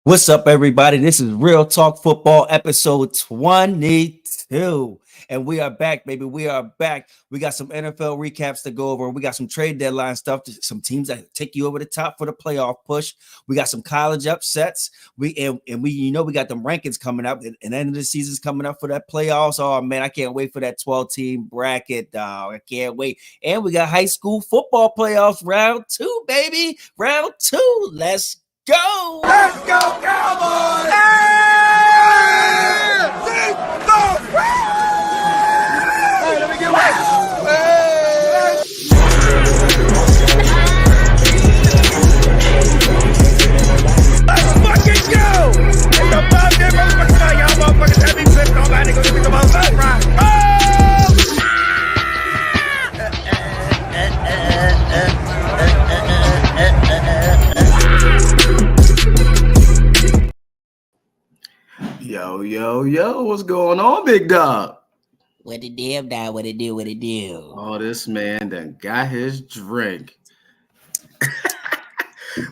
What's up, everybody? This is Real Talk Football episode 22. And we are back, baby. We are back. We got some NFL recaps to go over. We got some trade deadline stuff, some teams that take you over the top for the playoff push. We got some college upsets. We got them rankings coming up, and the end of the season's coming up for that playoffs. Oh man, I can't wait for that 12-team bracket, dog. I can't wait. And we got high school football playoffs round 2, baby. Round 2. Let's go! Let's go, Cowboys! Hey, let me get one. Let's fucking go! It's about that motherfucker now. Y'all motherfuckers have me flipped on that. They gonna get the motherfucker right. Yo, what's going on, big dog? What it do, dog? What it do? Oh, this man done got his drink.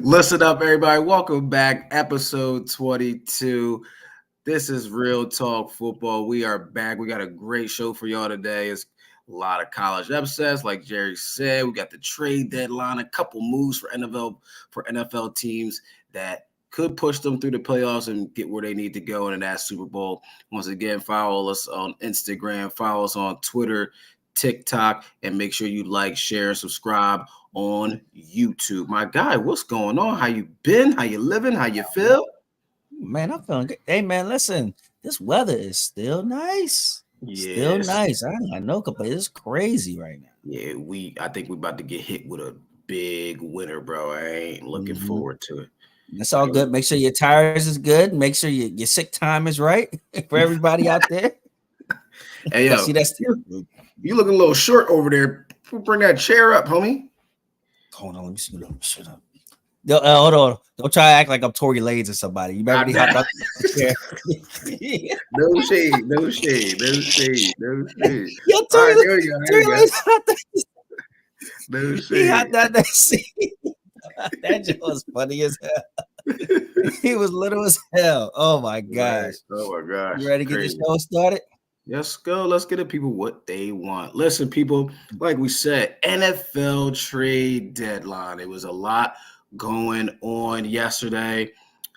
Listen up, everybody. Welcome back. Episode 22. This is Real Talk Football. We are back. We got a great show for y'all today. It's a lot of college upsets, like Jerry said. We got the trade deadline, a couple moves for NFL teams that could push them through the playoffs and get where they need to go in that Super Bowl. Once again, follow us on Instagram, follow us on Twitter, TikTok, and make sure you like, share, and subscribe on YouTube. My guy, what's going on? How you been? How you living? How you feel? Man, I'm feeling good. Hey, man, listen, this weather is still nice. Still nice. I know, but it's crazy right now. Yeah, I think we're about to get hit with a big winter, bro. I ain't looking forward to it. That's all good. Make sure your tires is good. Make sure your sick time is right for everybody out there. Hey, yo, see, that's you looking a little short over there. Bring that chair up, homie. Hold on, let me see. Shut up. Hold on. Don't try to act like I'm Tory Lanez or somebody. You better be hot up the chair. No shade. Yo, Tory Lanez hot that. No shade. He hot that seat. That joke was funny as hell. He was little as hell. Oh my gosh. Oh my gosh. You ready to get the show started? Let's go. Let's get the people what they want. Listen, people, like we said, NFL trade deadline. It was a lot going on yesterday.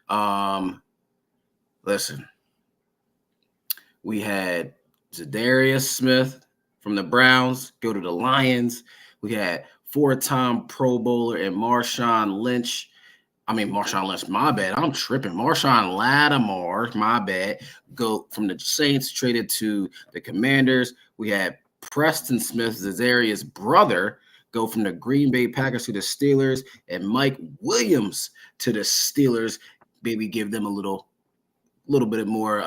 Listen, we had Zadarius Smith from the Browns go to the Lions. We had four-time Pro Bowler and Marshawn Lynch, my bad. I'm tripping. Marshawn Lattimore, my bad, go from the Saints, traded to the Commanders. We had Preston Smith, Zadarius' brother, go from the Green Bay Packers to the Steelers, and Mike Williams to the Steelers. Maybe give them a little bit more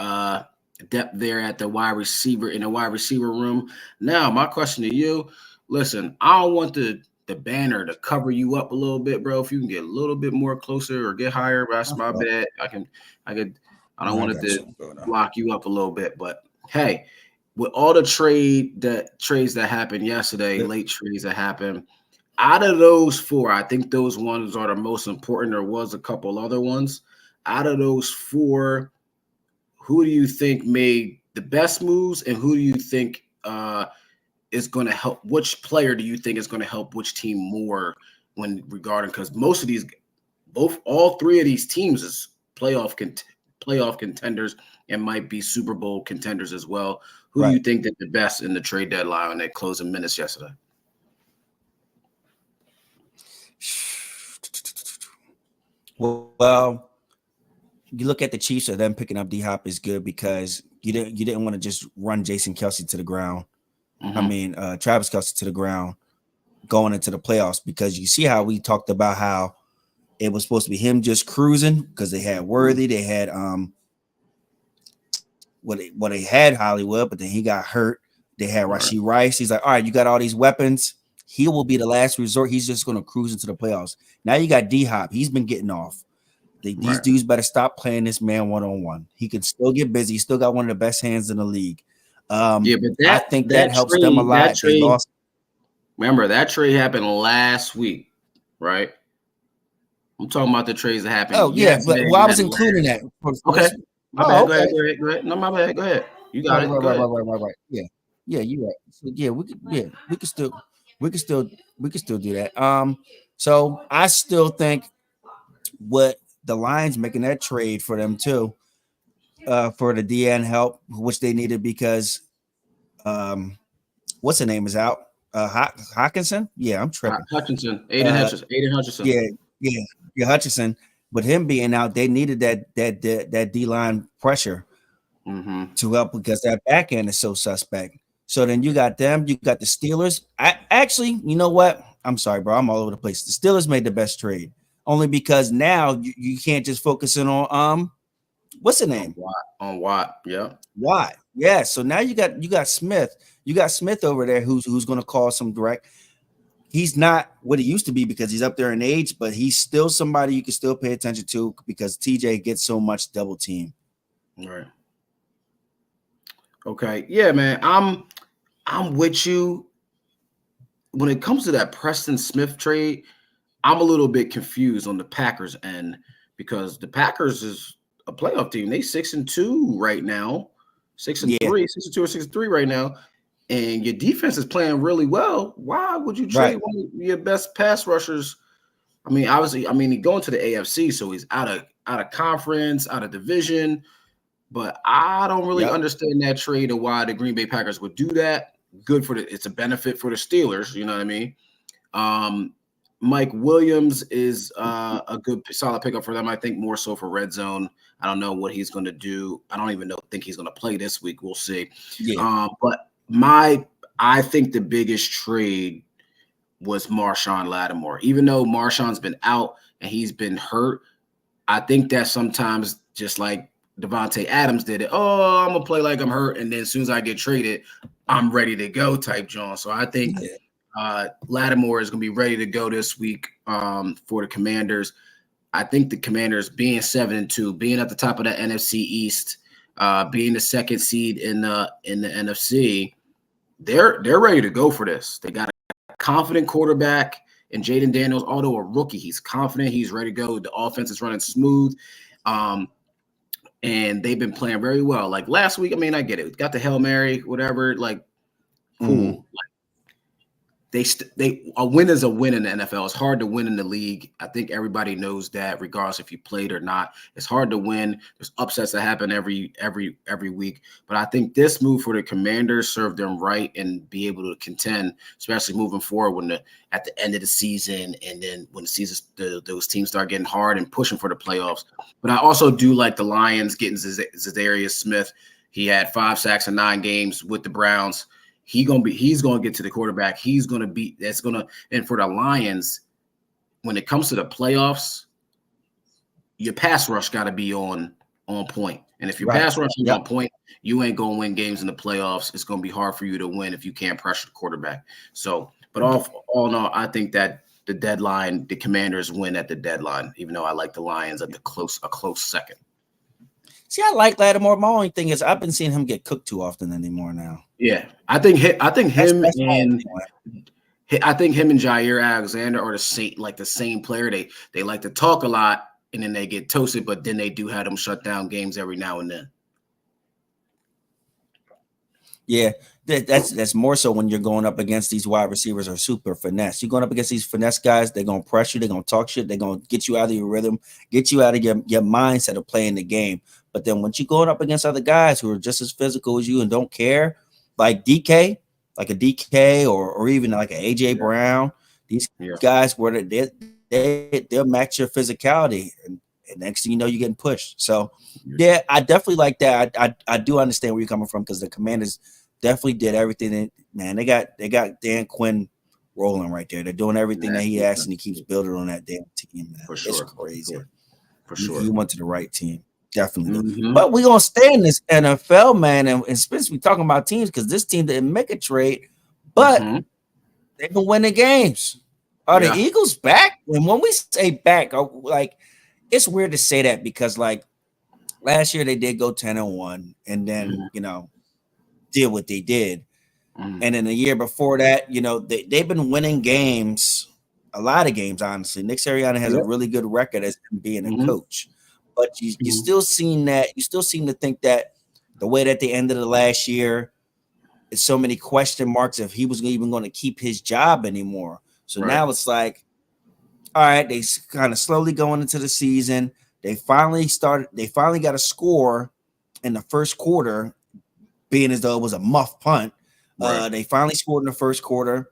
depth there at the wide receiver room. Now, my question to you, listen, I don't want the banner to cover you up a little bit, bro. If you can get a little bit more closer or get higher, that's my bad. I don't want it to block you up a little bit, but hey, with all the trades that happened yesterday, late trades that happened, out of those four, I think those ones are the most important. There was a couple other ones. Out of those four, who do you think made the best moves, and who do you think is going to help? Which player do you think is going to help which team more when regarding? Because most of these, all three of these teams is playoff contenders and might be Super Bowl contenders as well. Who do you think did the best in the trade deadline and at closing minutes yesterday? Well, you look at the Chiefs, so them picking up D-Hop is good because you didn't want to just run Jason Kelce to the ground. Travis Kelce to the ground going into the playoffs, because you see how we talked about how it was supposed to be him just cruising because they had Worthy, they had they had Hollywood, but then he got hurt. They had Rashee Rice. He's like, all right, you got all these weapons. He will be the last resort. He's just going to cruise into the playoffs. Now you got D-Hop. He's been getting off. These dudes better stop playing this man one-on-one. He can still get busy. He's still got one of the best hands in the league. But I think that helps them a lot. Remember, that trade happened last week, right? I'm talking about the trades that happened. Oh yeah, but yesterday. well, I You was had including Larry. that. Okay. My bad. Oh, Go okay. ahead. Go ahead. Go ahead. No, my bad. Go ahead. You got Right, it. right, Go right, ahead. right, right, right, right. Yeah, yeah, you're right. So yeah, we could still, we could still, we could still do that. So I still think what the Lions making that trade for them too, for the DN help, which they needed because, what's the name is out, Hawkinson. Yeah, I'm tripping. Hutchinson. Aiden Uh, Hutchinson. Aiden Hutchinson. yeah, yeah, yeah, Hutchinson. With him being out, they needed that D line pressure Mm-hmm. to help because that back end is so suspect. So then you got them, you got the Steelers. I actually, you know what? I'm sorry, bro. I'm all over the place. The Steelers made the best trade only because now you can't just focus in on what's the name? On Watt. Yeah. Watt. Yeah. So now you got Smith. You got Smith over there who's going to call some direct. He's not what he used to be because he's up there in age, but he's still somebody you can still pay attention to because TJ gets so much double team. Right. Okay. Yeah, man. I'm with you. When it comes to that Preston Smith trade, I'm a little bit confused on the Packers end because the Packers is a playoff team. They 6-2 right now. 6-3, 6-2 or 6-3 right now. And your defense is playing really well. Why would you trade one of your best pass rushers? I mean, obviously, he's going to the AFC, so he's out of conference, out of division. But I don't really understand that trade and why the Green Bay Packers would do that. Good for it's a benefit for the Steelers. You know what I mean? Mike Williams is a good solid pickup for them. I think more so for red zone. I don't know what he's going to do. I don't even think he's going to play this week. We'll see. Yeah. But I think the biggest trade was Marshawn Lattimore. Even though Marshawn's been out and he's been hurt, I think that sometimes just like Devontae Adams did it. Oh, I'm gonna play like I'm hurt, and then as soon as I get traded, I'm ready to go type John. So I think Lattimore is gonna be ready to go this week for the Commanders. I think the Commanders being 7-2, being at the top of the NFC East, being the second seed in the NFC, they're ready to go for this. They got a confident quarterback in Jaden Daniels. Although a rookie, he's confident. He's ready to go. The offense is running smooth. And they've been playing very well. Like last week, I get it. Got the Hail Mary, whatever. Like, cool. Like, a win is a win in the NFL. It's hard to win in the league. I think everybody knows that, regardless if you played or not. It's hard to win. There's upsets that happen every week. But I think this move for the Commanders served them right and be able to contend, especially moving forward at the end of the season, and then when those teams start getting hard and pushing for the playoffs. But I also do like the Lions getting Zadarius Smith. He had 5 sacks in 9 games with the Browns. He's gonna get to the quarterback. And for the Lions, when it comes to the playoffs, your pass rush got to be on point. And if your pass rush is on point, you ain't gonna win games in the playoffs. It's gonna be hard for you to win if you can't pressure the quarterback. So, but all in all, I think that the deadline, the Commanders win at the deadline, even though I like the Lions at a close second. See, I like Lattimore. My only thing is I've been seeing him get cooked too often anymore now. Yeah, I think him and Jair Alexander are the same player. They like to talk a lot and then they get toasted, but then they do have them shut down games every now and then. Yeah, that's more so when you're going up against these wide receivers are super finesse. You're going up against these finesse guys, they're going to press you, they're going to talk shit, they're going to get you out of your rhythm, get you out of your mindset of playing the game. But then once you're going up against other guys who are just as physical as you and don't care, like DK, like a DK or even like an AJ Brown, these guys where they'll match your physicality, and next thing you know, you're getting pushed. So yeah, I definitely like that. I do understand where you're coming from because the Commanders definitely did everything. They got Dan Quinn rolling right there. They're doing everything that he asked, and he keeps building on that damn team. Man. For sure, it's crazy. For sure, he went to the right team. Definitely. Mm-hmm. But we're gonna stay in this NFL, man, and especially talking about teams because this team didn't make a trade, but they've been winning games. Are the Eagles back? And when we say back, like it's weird to say that because like last year they did go 10-1 and then did what they did. And then the year before that, they've been winning games a lot of games, honestly. Nick Sirianni has a really good record as being a coach, but you still seen that. You still seem to think that the way that they ended the last year, is so many question marks if he was even going to keep his job anymore. So now it's like, all right, they kind of slowly going into the season. They finally got a score in the first quarter, being as though it was a muff punt. They finally scored in the first quarter.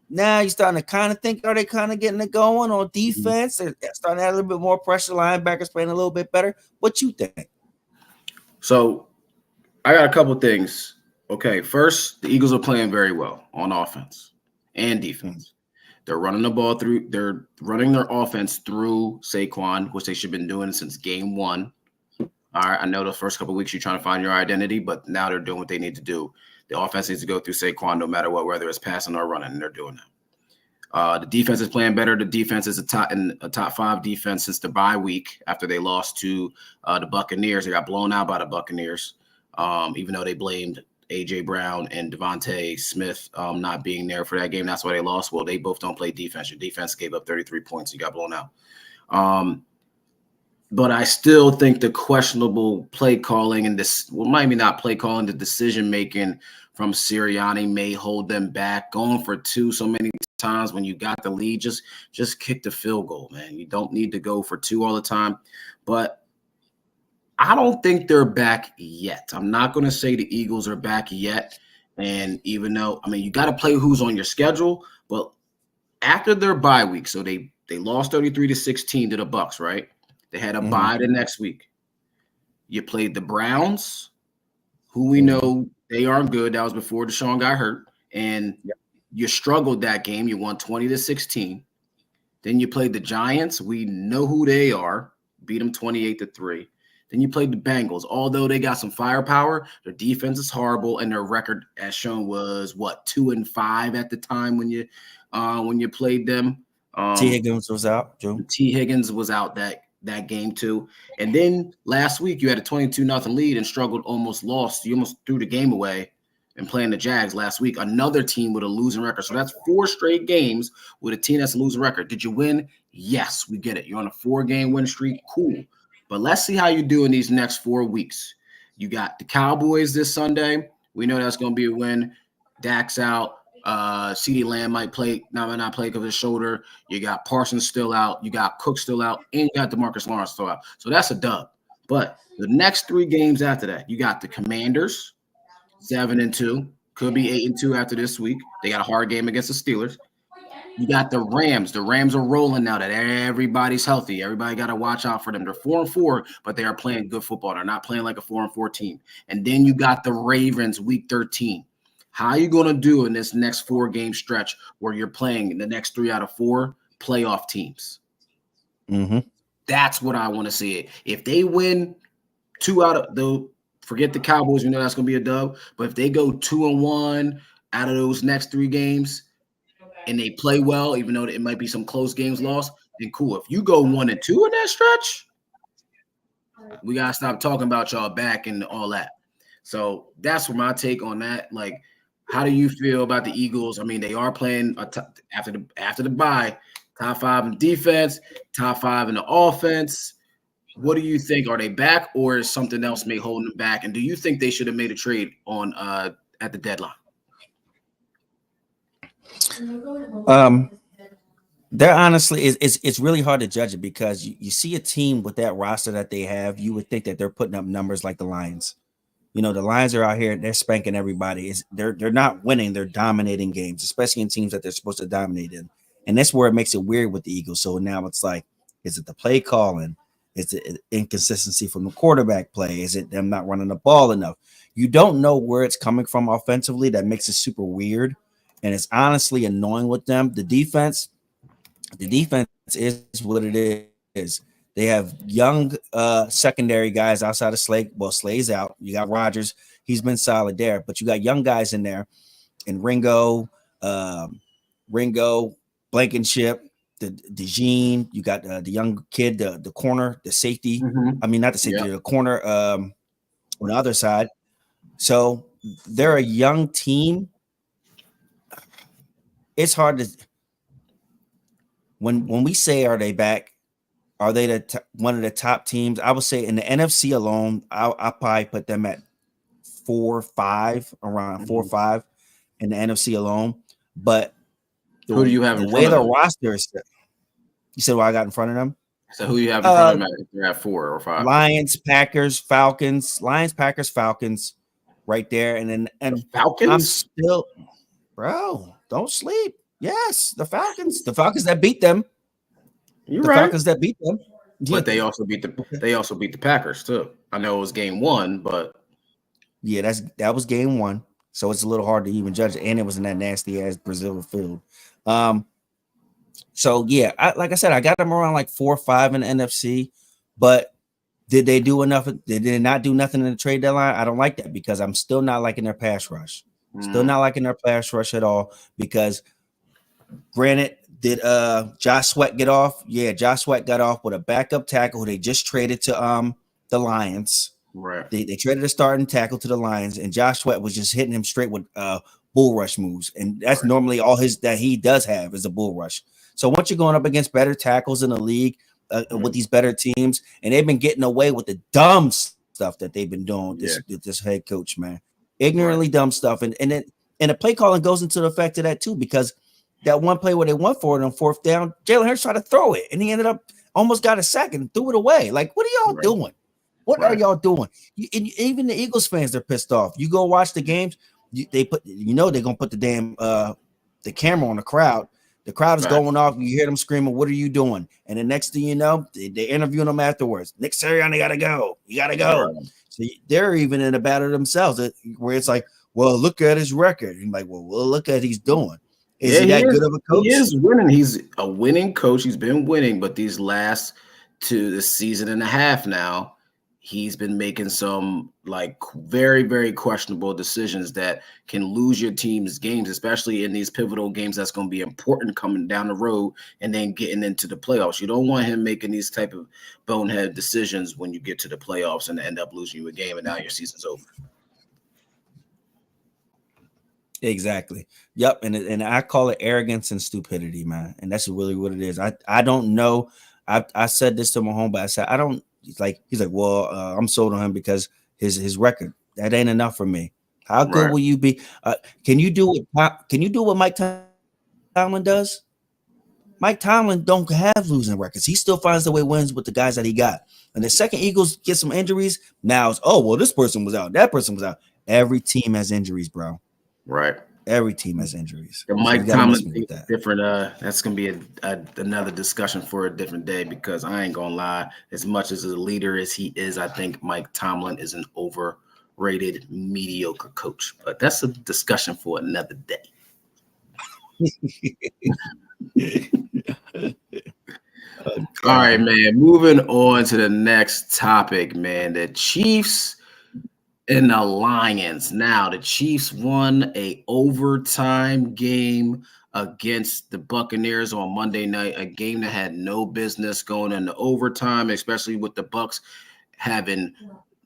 Now you're starting to kind of think, are they kind of getting it going on defense? They're starting to have a little bit more pressure. Linebackers playing a little bit better. What you think? So I got a couple things. Okay, first, the Eagles are playing very well on offense and defense. They're running the ball through. They're running their offense through Saquon, which they should have been doing since game one. All right, I know the first couple of weeks you're trying to find your identity, but now they're doing what they need to do. The offense needs to go through Saquon no matter what, whether it's passing or running, and they're doing that. The defense is playing better. The defense is a top 5 defense since the bye week after they lost to the Buccaneers. They got blown out by the Buccaneers, even though they blamed A.J. Brown and Devontae Smith not being there for that game. That's why they lost. Well, they both don't play defense. Your defense gave up 33 points. You got blown out. But I still think the questionable play calling and maybe not play calling, the decision making from Sirianni may hold them back. Going for 2 so many times when you got the lead, just kick the field goal, man. You don't need to go for 2 all the time. But I don't think they're back yet. I'm not going to say the Eagles are back yet. And even though, I mean, you got to play who's on your schedule, but after their bye week, so they lost 33-16 to the Bucs, right? They had a bye the next week. You played the Browns, who we know they aren't good. That was before Deshaun got hurt. And you struggled that game. You won 20-16. Then you played the Giants. We know who they are. Beat them 28-3. Then you played the Bengals. Although they got some firepower, their defense is horrible, and their record, as shown, was 2-5 at the time when you played them. T. Higgins was out. Joe. T. Higgins was out that game too. And then last week you had a 22-0 lead and struggled, almost lost. You almost threw the game away and playing the Jags last week. Another team with a losing record. So that's 4 straight games with a team that's a losing record. Did you win? Yes, we get it. You're on a 4-game win streak. Cool. But let's see how you do in these next 4 weeks. You got the Cowboys this Sunday. We know that's going to be a win. Dak's out. CeeDee Lamb might not play because of his shoulder. You got Parsons still out. You got Cook still out. And you got DeMarcus Lawrence still out. So that's a dub. But the next 3 games after that, you got the Commanders, 7-2. Could be 8-2 after this week. They got a hard game against the Steelers. You got the Rams. The Rams are rolling now that everybody's healthy. Everybody got to watch out for them. They're 4-4, but they are playing good football. They're not playing like a 4-4 team. And then you got the Ravens week 13. How are you going to do in this next 4-game stretch where you're playing the next 3 out of 4 playoff teams? That's what I want to see. If they win 2 out of the – forget the Cowboys. We know that's going to be a dub. But if they go 2-1 out of those next 3 games and they play well, even though it might be some close games lost, then cool. If you go 1-2 in that stretch, we got to stop talking about y'all back and all that. So that's my take on that. Like, how do you feel about the Eagles? I mean, they are playing after the bye, top 5 in defense, top 5 in the offense. What do you think? Are they back, or is something else may hold them back? And do you think they should have made a trade on at the deadline? There honestly it's really hard to judge it because you see a team with that roster that they have, you would think that they're putting up numbers like the Lions. You know, the Lions are out here, they're spanking everybody. They're not winning, they're dominating games, especially in teams that they're supposed to dominate in. And that's where it makes it weird with the Eagles. So now it's like, is it the play calling? Is it inconsistency from the quarterback play? Is it them not running the ball enough? You don't know where it's coming from offensively. That makes it super weird. And it's honestly annoying with them. The defense is what it is. They have young secondary guys outside of Slay. Well, Slay's out. You got Rodgers. He's been solid there. But you got young guys in there. And Ringo, Blankenship, the DeJean. You got the young kid, the corner, the safety. I mean, not the safety, the corner on the other side. So they're a young team. It's hard to when we say are they back, are they one of the top teams? I would say in the NFC alone, I probably put them at 4 or 5, around 4 or 5 in the NFC alone. But Who do you have the in way front of the them? roster is set, you said what I got in front of them? So who you have in front of them if they're at 4 or 5? Lions, Packers, Falcons, right there. And The Falcons? I'm still, bro, don't sleep. Yes, the Falcons that beat them. You're the right. Falcons that beat them. But they also beat the Packers too. I know it was game 1, but yeah, that was game 1. So it's a little hard to even judge it. And it was in that nasty ass Brazil field. So yeah, like I said, I got them around like 4 or 5 in the NFC, but did they do enough? Did they not do nothing in the trade deadline? I don't like that because I'm still not liking their pass rush. Still not liking their pass rush at all because granted, did Josh Sweat get off? Yeah, Josh Sweat got off with a backup tackle who they just traded to the Lions. Right. They traded a starting tackle to the Lions, and Josh Sweat was just hitting him straight with bull rush moves. And that's normally all that he does have is a bull rush. So once you're going up against better tackles in the league with these better teams, and they've been getting away with the dumb stuff that they've been doing with this head coach, man. Ignorantly dumb stuff. And the play calling goes into the effect of that too, because that one play where they went for it on 4th down, Jalen Hurts tried to throw it, and he ended up almost got a sack and threw it away. Like, what are y'all doing? What are y'all doing? Even the Eagles fans are pissed off. You go watch the games, they're gonna put the damn the camera on the crowd. The crowd is going off. You hear them screaming, "What are you doing?" And the next thing you know, they're interviewing them afterwards. Nick Sirianni gotta go. You gotta go. Right. So they're even in a battle themselves, where it's like, well, look at his record. And like, well, look at what he's doing. Is he that good of a coach? He is winning. He's a winning coach. He's been winning, but these last this season and a half now, he's been making some like very, very questionable decisions that can lose your team's games, especially in these pivotal games that's going to be important coming down the road and then getting into the playoffs. You don't want him making these type of bonehead decisions when you get to the playoffs and end up losing you a game and now your season's over. Exactly. Yep. And I call it arrogance and stupidity, man. And that's really what it is. I don't know. I said this to my home, but I said, I don't like, he's like, well, I'm sold on him because his record, that ain't enough for me. How good will you be? Can you do what Mike Tomlin does? Mike Tomlin don't have losing records. He still finds the way wins with the guys that he got. And the second Eagles get some injuries, now it's, oh, well, this person was out. That person was out. Every team has injuries, bro. Right. Every team has injuries. The Mike Tomlin different. That's gonna be another discussion for a different day because I ain't gonna lie. As much as a leader as he is, I think Mike Tomlin is an overrated, mediocre coach. But that's a discussion for another day. All right, man. Moving on to the next topic, man. The Chiefs and the Lions. Now, the Chiefs won a overtime game against the Buccaneers on Monday night, a game that had no business going into overtime, especially with the Bucs having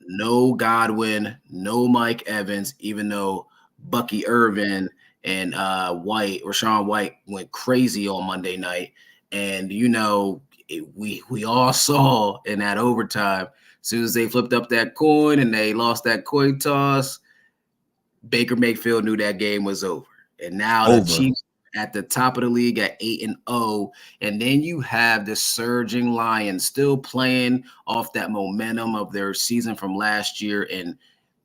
no Godwin, no Mike Evans, even though Bucky Irvin and Rashawn White went crazy on Monday night. And, we all saw in that overtime, as soon as they flipped up that coin and they lost that coin toss, Baker Mayfield knew that game was over. And now the Chiefs at the top of the league at 8-0. And then you have the surging Lions still playing off that momentum of their season from last year and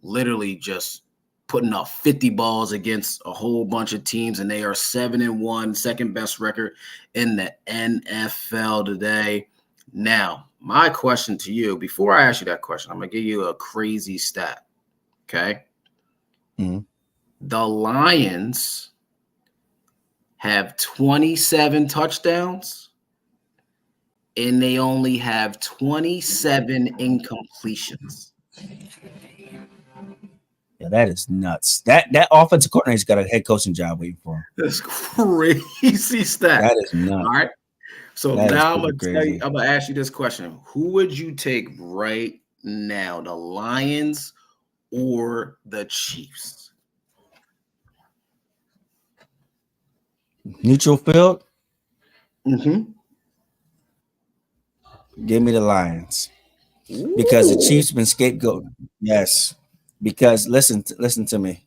literally just putting up 50 balls against a whole bunch of teams. And they are 7-1, second best record in the NFL today. Now, my question to you, before I ask you that question, I'm going to give you a crazy stat, okay? Mm-hmm. The Lions have 27 touchdowns, and they only have 27 incompletions. Yeah, that is nuts. That offensive coordinator's got a head coaching job waiting for him. That's crazy stat. That is nuts. All right. So now I'm gonna ask you this question: who would you take right now, the Lions or the Chiefs? Neutral field. Mm-hmm. Give me the Lions because the Chiefs been scapegoating. Yes, because listen to me.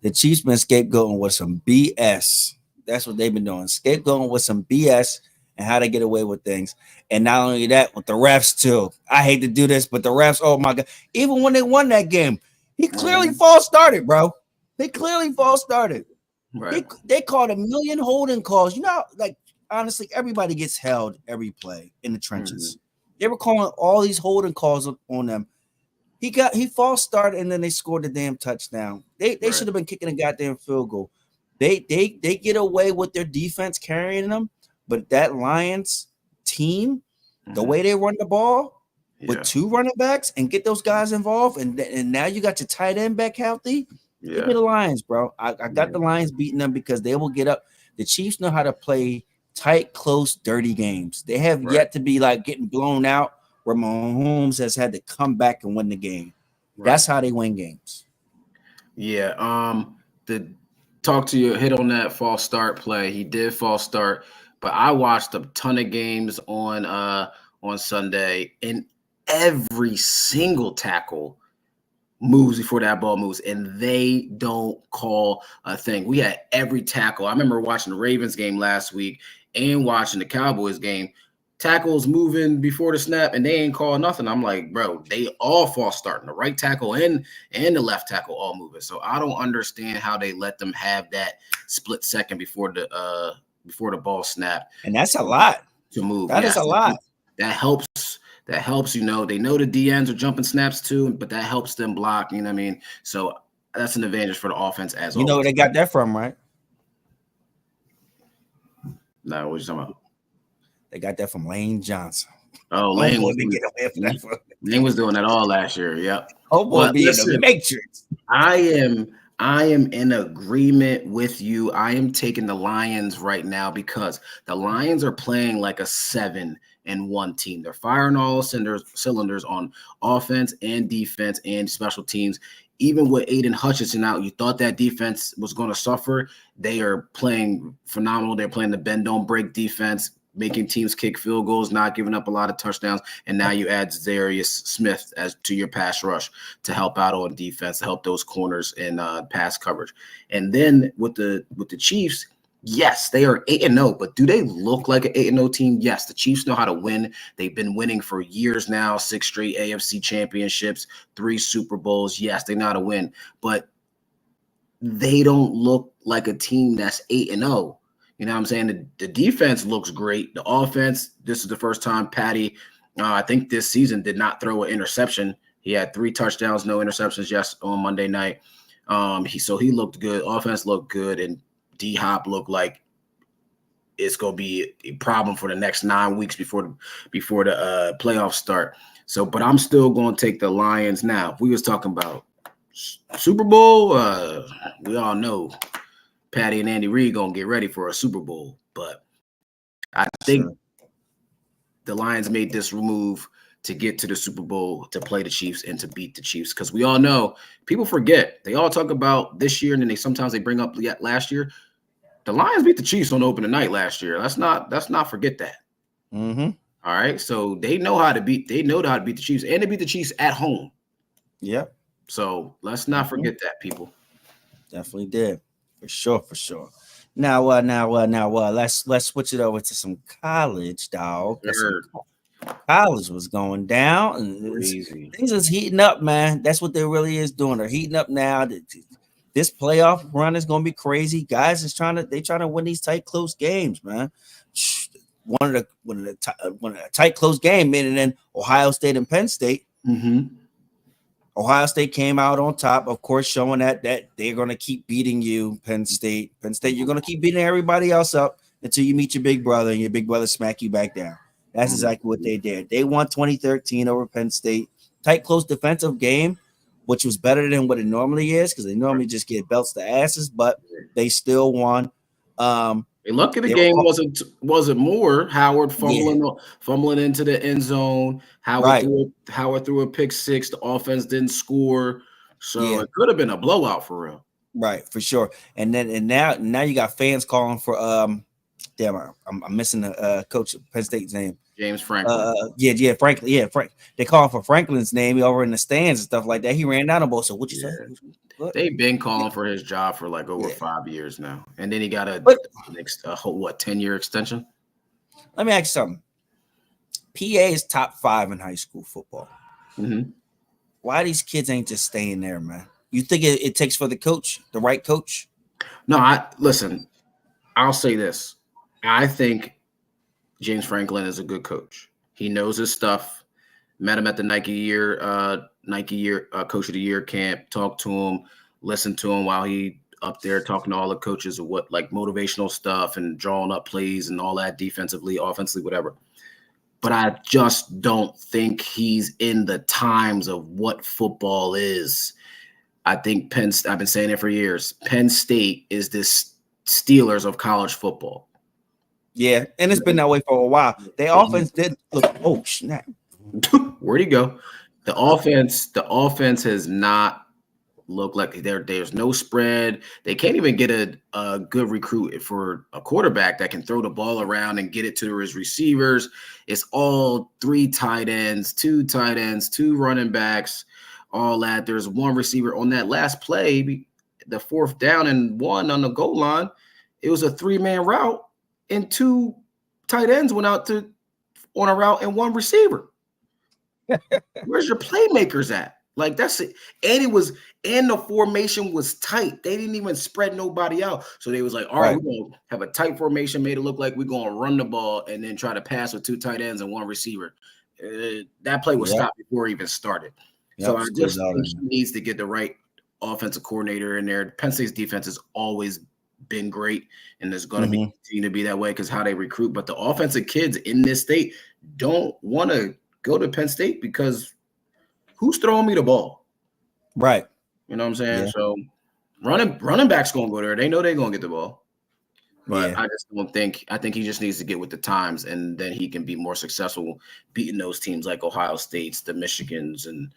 The Chiefs been scapegoating with some BS. That's what they've been doing. Scapegoating with some BS and how to get away with things. And not only that, with the refs too. I hate to do this, but the refs, oh my God. Even when they won that game, he clearly false started, bro. They clearly false started. Right. They called a million holding calls. You know, like honestly, everybody gets held every play in the trenches. They were calling all these holding calls on them. He false started and then they scored the damn touchdown. They should have been kicking a goddamn field goal. They get away with their defense carrying them, but that Lions team, the way they run the ball with two running backs and get those guys involved, and now you got your tight end back healthy. Give me the Lions, bro. I got the Lions beating them because they will get up. The Chiefs know how to play tight, close, dirty games. They have yet to be like getting blown out where Mahomes has had to come back and win the game. That's how they win games. Yeah. The talk to you, hit on that false start play. He did false start, but I watched a ton of games on Sunday, and every single tackle moves before that ball moves, and they don't call a thing. We had every tackle. I remember watching the Ravens game last week and watching the Cowboys game. Tackles moving before the snap, and they ain't call nothing. I'm like, bro, they all false starting. The right tackle and the left tackle all moving. So I don't understand how they let them have that split second before the ball snapped. And that's a lot to move. That is a lot. That helps. That helps, you know. They know the DNs are jumping snaps too, but that helps them block. You know what I mean? So that's an advantage for the offense as you know where they got that from, right? No, what you talking about? They got that from Lane Johnson. Oh, Lane was doing that all last year. Yep. Oh boy, be in the Matrix. I am in agreement with you. I am taking the Lions right now because the Lions are playing like a 7-1 team. They're firing all cylinders on offense and defense and special teams. Even with Aiden Hutchinson out, you thought that defense was going to suffer. They are playing phenomenal. They're playing the bend don't break defense, making teams kick field goals, not giving up a lot of touchdowns. And now you add Darius Smith as to your pass rush to help out on defense, to help those corners in pass coverage. And then with the Chiefs, yes, they are 8-0, but do they look like an 8-0 team? Yes, the Chiefs know how to win. They've been winning for years now, 6 straight AFC championships, 3 Super Bowls. Yes, they know how to win, but they don't look like a team that's 8-0. You know what I'm saying? The defense looks great. The offense, this is the first time Patty, I think this season, did not throw an interception. He had 3 touchdowns, no interceptions on Monday night. He looked good. Offense looked good, and D-Hop looked like it's going to be a problem for the next 9 weeks before the playoffs start. So, but I'm still going to take the Lions now. If we was talking about Super Bowl, we all know Patty and Andy Reid gonna get ready for a Super Bowl, but I think the Lions made this move to get to the Super Bowl, to play the Chiefs and to beat the Chiefs, because we all know, people forget, they all talk about this year and then sometimes they bring up last year. The Lions beat the Chiefs on opening night last year. Let's not forget that. Mm-hmm. All right, so they know how to beat the Chiefs, and they beat the Chiefs at home. Yep. So let's not forget that, people. Definitely did. For sure. Now, let's switch it over to some college, dog. Sure. College was going down, and things is heating up, man. That's what they really is doing. They're heating up now. This playoff run is going to be crazy. Guys is trying to win these tight, close games, man. One of the tight, close game, and then Ohio State and Penn State. Mm-hmm. Ohio State came out on top, of course, showing that they're going to keep beating you, Penn State. Penn State, you're going to keep beating everybody else up until you meet your big brother and your big brother smack you back down. That's exactly what they did. They won 2013 over Penn State. Tight, close defensive game, which was better than what it normally is because they normally just get belts to asses, but they still won. Lucky the game wasn't more. Howard fumbling into the end zone. Howard threw a pick six. The offense didn't score, so it could have been a blowout for real. Right, for sure. And now you got fans calling for I'm missing the coach of Penn State's name. James Franklin. Franklin. Yeah, Frank. They call him for Franklin's name. He over in the stands and stuff like that. He ran down the ball. So what you say? What? They've been calling for his job for like over Yeah. 5 years now, and then he got a whole 10-year extension. Let me ask you something. PA is top 5 in high school football. Mm-hmm. Why these kids ain't just staying there, man? You think it takes for the coach, the right coach? No, listen. I'll say this. I think James Franklin is a good coach. He knows his stuff. Met him at the Nike Coach of the Year camp. Talked to him, listened to him while he up there talking to all the coaches of what like motivational stuff and drawing up plays and all that defensively, offensively, whatever. But I just don't think he's in the times of what football is. I think I've been saying it for years. Penn State is this Steelers of college football. Yeah, and it's been that way for a while. Their offense did look. Oh snap! Where'd he go? The offense has not looked like there's no spread. They can't even get a good recruit for a quarterback that can throw the ball around and get it to his receivers. It's all 3 tight ends, 2 tight ends, 2 running backs, all that. There's one receiver on that last play, the 4th down and 1 on the goal line. It was a 3-man route, and 2 tight ends went out on a route and 1 receiver. Where's your playmakers at? Like that's it. And the formation was tight. They didn't even spread nobody out. So they was like, all right, we're gonna have a tight formation, made it look like we're gonna run the ball and then try to pass with 2 tight ends and 1 receiver. That play was stopped before it even started. So I just think he needs to get the right offensive coordinator in there. Penn State's defense has always been great, and there's going to continue to be that way because how they recruit. But the offensive kids in this state don't want to go to Penn State because who's throwing me the ball? Right. You know what I'm saying? Yeah. So running back's going to go there. They know they're going to get the ball. But I just don't think – I think he just needs to get with the times, and then he can be more successful beating those teams like Ohio States, the Michigans, and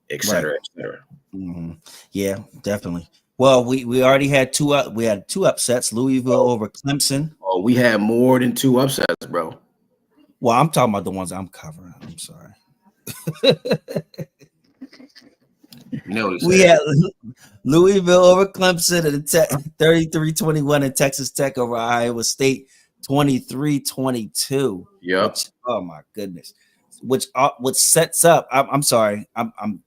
et cetera, et cetera. Mm-hmm. Yeah, definitely. Well, we already had 2 upsets, Louisville over Clemson. Oh, we had more than 2 upsets, bro. Well, I'm talking about the ones I'm covering. I'm sorry. We had Louisville over Clemson and 33-21 and Texas Tech over Iowa State 23-22. Yep. Oh my goodness. Which sets up. I'm sorry. I'm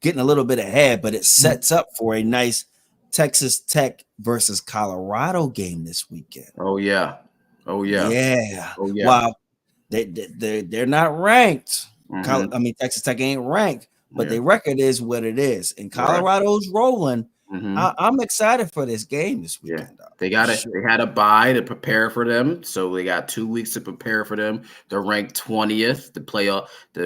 getting a little bit ahead, but it sets up for a nice Texas Tech versus Colorado game this weekend. Oh yeah. Yeah. Wow. They're not ranked. I mean, Texas Tech ain't ranked, but their record is what it is. And Colorado's rolling. I'm excited for this game this weekend. Yeah. They had a bye to prepare for them, so they got 2 weeks to prepare for them. They're ranked 20th. The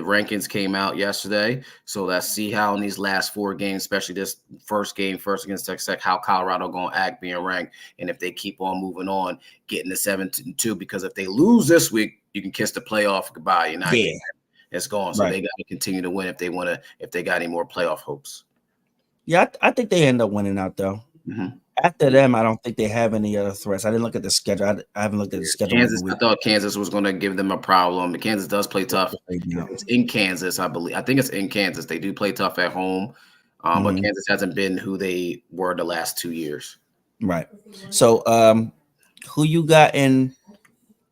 rankings came out yesterday, so let's see how in these last 4 games, especially this first against Texas Tech, how Colorado gonna act being ranked, and if they keep on moving on, getting to 7-2. Because if they lose this week, you can kiss the playoff goodbye. You're not getting it. It's gone. So they got to continue to win if they got any more playoff hopes. Yeah, I think they end up winning out though. After them, I don't think they have any other threats. I didn't look at the schedule. I haven't looked at the schedule. I thought Kansas was going to give them a problem. Kansas does play tough. It's in Kansas, I believe. I think it's in Kansas. They do play tough at home, but Kansas hasn't been who they were the last 2 years. Right. So, who you got in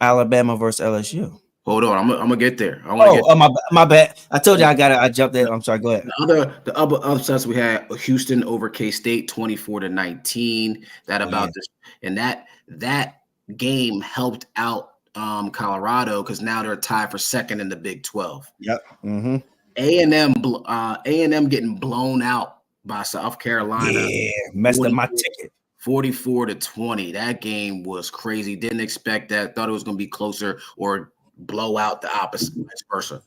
Alabama versus LSU? Hold on, I'm gonna get there. My bad. I told you I got it. I jumped in. I'm sorry. Go ahead. The other upsets we had: Houston over K-State, 24-19. That game helped out Colorado because now they're tied for second in the Big 12. Yep. A&M getting blown out by South Carolina. Yeah, messed up my ticket. 44-20. That game was crazy. Didn't expect that. Thought it was going to be closer or blow out the opposite, vice versa.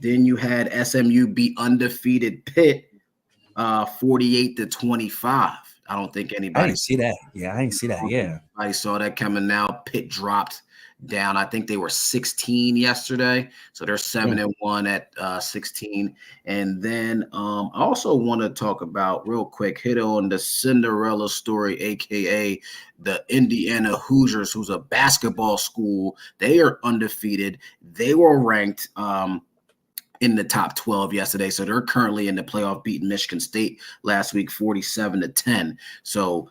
Then you had SMU beat undefeated Pitt 48-25. I don't think anybody. I didn't see that. Yeah, I didn't see that. Yeah, I saw that coming out. Pitt dropped down. I think they were 16 yesterday, so they're 7-1 at 16. And then I also want to talk about real quick, hit on the Cinderella story, aka the Indiana Hoosiers, who's a basketball school. They are undefeated. They were ranked in the top 12 yesterday, so they're currently in the playoff, beating Michigan State last week 47-10. So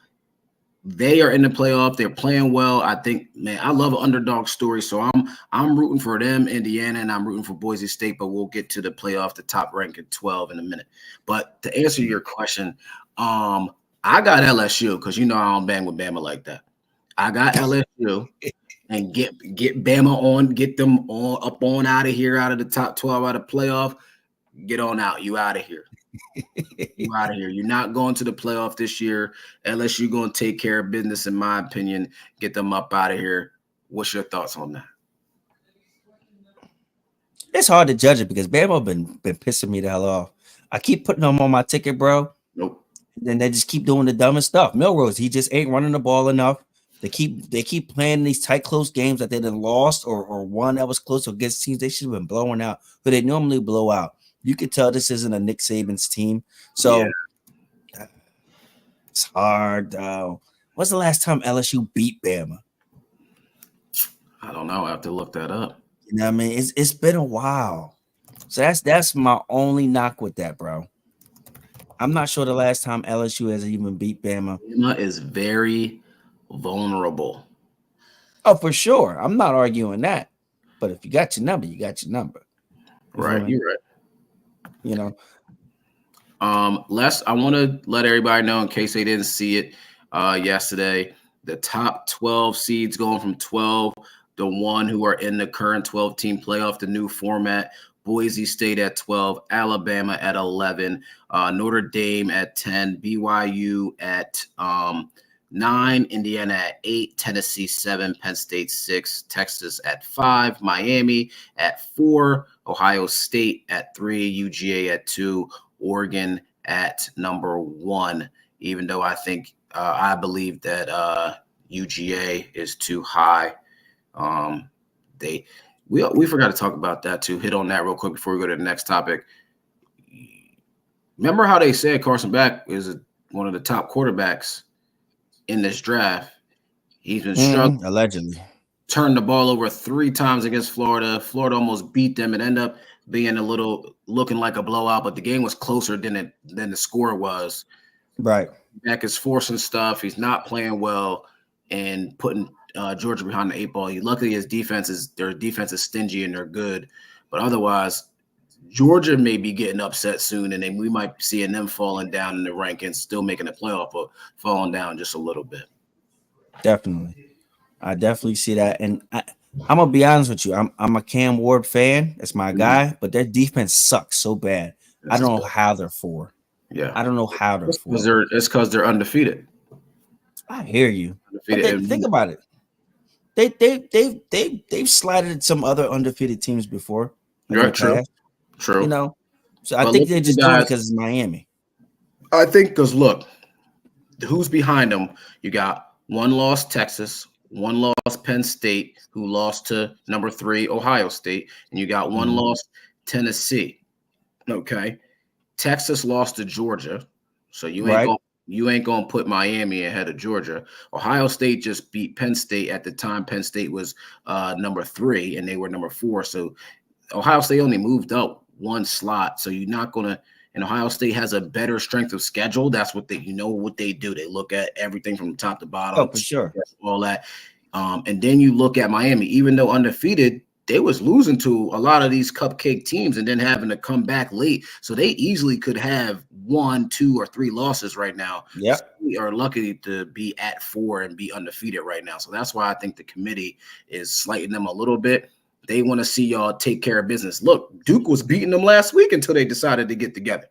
they are in the playoff. They're playing well. I think, man, I love an underdog story. So I'm rooting for them, Indiana, and I'm rooting for Boise State, but we'll get to the playoff, the top rank at 12 in a minute. But to answer your question, I got LSU because I don't bang with Bama like that. I got LSU and get Bama on, get them on up on out of here, out of the top 12, out of playoff. Get on out. You out of here. You out of here. You're not going to the playoff this year. LSU going to take care of business, in my opinion. Get them up out of here. What's your thoughts on that? It's hard to judge it because Bama been pissing me the hell off. I keep putting them on my ticket, bro. Nope. Then they just keep doing the dumbest stuff. Milrose, he just ain't running the ball enough. They keep playing these tight, close games that they done lost or one that was close against teams they should have been blowing out, but they normally blow out. You could tell this isn't a Nick Saban's team. So It's hard, though. When's the last time LSU beat Bama? I don't know. I have to look that up. You know what I mean? It's been a while. So that's my only knock with that, bro. I'm not sure the last time LSU has even beat Bama. Bama is very vulnerable. Oh, for sure. I'm not arguing that. But if you got your number, you got your number. Right. You're right. You know. I want to let everybody know, in case they didn't see it yesterday, the top 12 seeds going from 12 to 1 who are in the current 12-team playoff, the new format. Boise State at 12, Alabama at 11, Notre Dame at 10, BYU at 9, Indiana at 8, Tennessee 7, Penn State 6, Texas at 5, Miami at 4, Ohio State at 3, UGA at 2, Oregon at number 1, even though I believe that UGA is too high. We forgot to talk about that too. Hit on that real quick before we go to the next topic. Remember how they said Carson Beck is one of the top quarterbacks in this draft? He's been struggling. Allegedly. Turned the ball over 3 times against Florida. Florida almost beat them. It ended up being looking like a blowout, but the game was closer than the score was. Right. Beck is forcing stuff. He's not playing well and putting Georgia behind the 8 ball. Luckily, their defense is stingy and they're good, but otherwise, Georgia may be getting upset soon, and then we might be seeing them falling down in the rankings, still making the playoff, but falling down just a little bit. Definitely, I definitely see that, and I'm gonna be honest with you. I'm a Cam Ward fan. That's my guy, but their defense sucks so bad. I don't know how they're 4. Yeah, I don't know how they're 4. It's because they're undefeated. I hear you. Think about it. They've slighted some other undefeated teams before. Right, true. You know, so I think they're just doing it because it's Miami. I think because look, who's behind them? You got 1 loss Texas, 1 loss Penn State, who lost to number 3 Ohio State, and you got 1 loss Tennessee. Okay, Texas lost to Georgia, so you ain't gonna put Miami ahead of Georgia. Ohio State just beat Penn State at the time. Penn State was number 3, and they were number 4. So Ohio State only moved up 1 slot. So you're not gonna. And Ohio State has a better strength of schedule. That's what what they do. They look at everything from top to bottom. Oh, for sure. All that. And then you look at Miami, even though undefeated, they was losing to a lot of these cupcake teams and then having to come back late. So they easily could have 1, 2, or 3 losses right now. Yeah. So we are lucky to be at 4 and be undefeated right now. So that's why I think the committee is slighting them a little bit. They want to see y'all take care of business. Look, Duke was beating them last week until they decided to get together.